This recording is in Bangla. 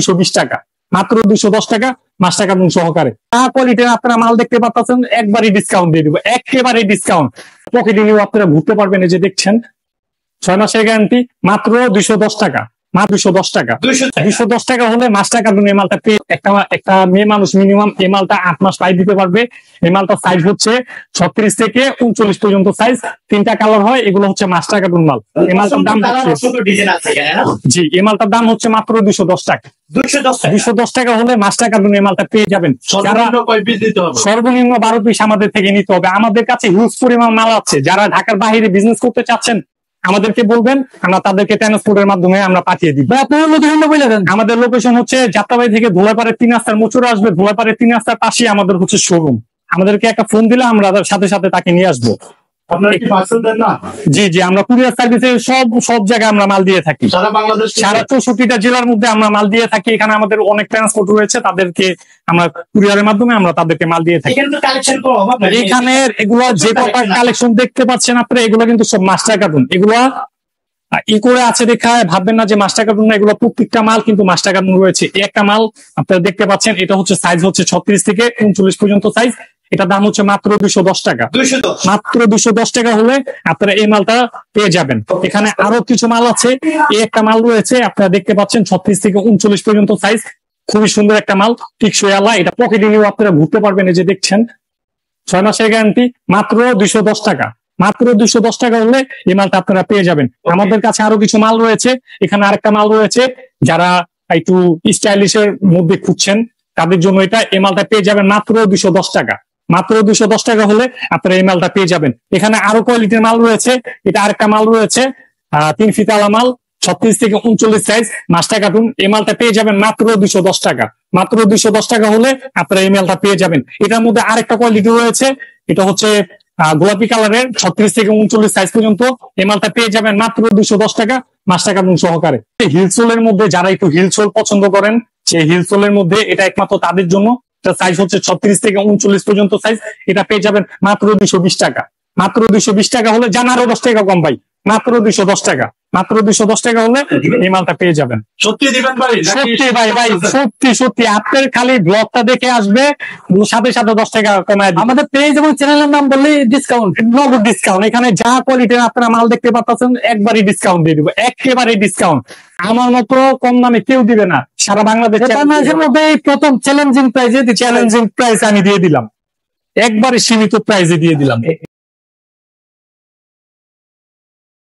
220 টাকা, মাত্র 210 টাকা, 5 টাকা সহকারে। কোয়ালিটির আপনারা মাল দেখতে পাচ্ছেন, একবারই ডিসকাউন্ট দিয়ে দিব, একেবারে ডিসকাউন্ট। পকেটে নিয়ে আপনারা ঘুরতে পারবেন। এই যে দেখছেন 6 মাসের গ্যারান্টি, মাত্র 210 টাকা, মাত্র 210 টাকা। 210 টাকা হলে 5 টাকা এই মালটা পেয়ে একটা মেয়ে মানুষ মিনিমাম এই মালটা 8 মাস পাই দিতে পারবে। এই মালটা সাইজ হচ্ছে 36 থেকে 39 পর্যন্ত সাইজ, 3টা কালার হয়। এগুলো হচ্ছে 5 টাকা মাল। এই মালটার দাম জি, এই মালটার দাম হচ্ছে মাত্র 210 টাকা। 210 টাকা হলে 5 টাকা এই মালটা পেয়ে যাবেন। সর্বনিম্ন 12 পিস আমাদের থেকে নিতে হবে। আমাদের কাছে হিউজ পরিমাণ মাল আছে। যারা ঢাকার বাইরে বিজনেস করতে চাচ্ছেন আমাদেরকে বলবেন, আমরা তাদেরকে ট্রান্সপোর্টের মাধ্যমে আমরা পাঠিয়ে দিব। আপনার লোকেশনটা বলে দেন। আমাদের লোকেশন হচ্ছে যাত্রাবাড়ি থেকে ধোলাপাড়া 3 রাস্তার মোচড়ে আসবে। ধোলাপাড়া 3 রাস্তার পাশে আমাদের হচ্ছে শোরুম। আমাদেরকে একটা ফোন দিলে আমরা সাথে সাথে তাকে নিয়ে আসবো। জি জি, আমরা কুরিয়ার সার্ভিসে সব জায়গায় আমরা মাল দিয়ে থাকি। সারা 64টা জেলার মধ্যে আমরা মাল দিয়ে থাকি। এখানে আমাদের অনেক ট্রান্সপোর্ট রয়েছে, তাদেরকে আমরা কুরিয়ারের মাধ্যমে আমরা তাদেরকে মাল দিয়ে থাকি। এখানে এগুলো যে কটা কালেকশন দেখতে পাচ্ছেন আপনারা, এগুলো কিন্তু সব মাস্টার কার্টুন। এগুলো ই করে আছে দেখা ভাববেন না যে মাস্টার কার্টুন না, এগুলো প্রত্যেকটা মাল কিন্তু মাস্টার কার্টুন রয়েছে। একটা মাল আপনারা দেখতে পাচ্ছেন, এটা হচ্ছে সাইজ হচ্ছে 36 থেকে 39 পর্যন্ত সাইজ। এটা দাম হচ্ছে মাত্র 210 টাকা। মাত্র 210 টাকা হলে আপনারা এই মালটা পেয়ে যাবেন। এখানে আরো কিছু মাল আছে। একটা মাল রয়েছে আপনারা দেখতে পাচ্ছেন 36 থেকে 39 পর্যন্ত সাইজ, খুবই সুন্দর একটা মাল, টিকসই আলা। এটা পকেটে নিয়েও আপনারা ঘুরতে পারবেন। এই যে দেখছেন 6 মাসের গ্যারান্টি, মাত্র 210 টাকা। মাত্র 210 টাকা হলে এই মালটা আপনারা পেয়ে যাবেন। আমাদের কাছে আরো কিছু মাল রয়েছে। এখানে আরেকটা মাল রয়েছে, যারা একটু স্টাইলিশের মধ্যে খুঁজছেন তাদের জন্য এটা। এই মালটা পেয়ে যাবেন মাত্র 210 টাকা। মাত্র 210 টাকা হলে আপনারা এই মালটা পেয়ে যাবেন। এখানে আরো কোয়ালিটির মাল রয়েছে। এটা আরেকটা মাল রয়েছে 3 ফিতালা মাল, 36 থেকে 39 সাইজ, মাস্টার কার্টুন। এই মালটা পেয়ে যাবেন মাত্র 210 টাকা। মাত্র 210 টাকা হলে আপনারা এই মালটা পেয়ে যাবেন। এটার মধ্যে আরেকটা কোয়ালিটি রয়েছে, এটা হচ্ছে গোলাপি কালারের 36 থেকে 39 সাইজ পর্যন্ত। এই মালটা পেয়ে যাবেন মাত্র 210 টাকা, 5 টাকা সহকারে। হিলসোলের মধ্যে যারা একটু হিলসোল পছন্দ করেন, সেই হিলসোলের মধ্যে এটা একমাত্র তাদের জন্য। সাইজ হচ্ছে 36 থেকে 39 পর্যন্ত সাইজ। এটা পেয়ে যাবেন মাত্র 220 টাকা। মাত্র 220 টাকা হলে জান আরো 10 টাকা কম ভাই, মাত্র 210 টাকা। মাত্র 210 টাকা হলে এই মালটা পেয়ে যাবেন। সত্যি দিবেন ভাই? সত্যি ভাই, ভাই সত্যি সত্যি। আপনার খালি ব্লগটা দেখে আসবে, সাথে সাথে 10 টাকা কমায় দিই। আমাদের পেজ এবং চ্যানেলের নাম বললেই ডিসকাউন্ট, নগদ ডিসকাউন্ট। এখানে যা কোয়ালিটির আপনারা মাল দেখতে পাচ্ছেন একবারই ডিসকাউন্ট দিয়ে দিব, একেবারে ডিসকাউন্ট। আমার মতো কম দামে কেউ দিবে না সারা বাংলাদেশের মধ্যে। প্রথম চ্যালেঞ্জিং প্রাইজে আমি দিয়ে দিলাম, একবারে সীমিত প্রাইজে দিয়ে দিলাম।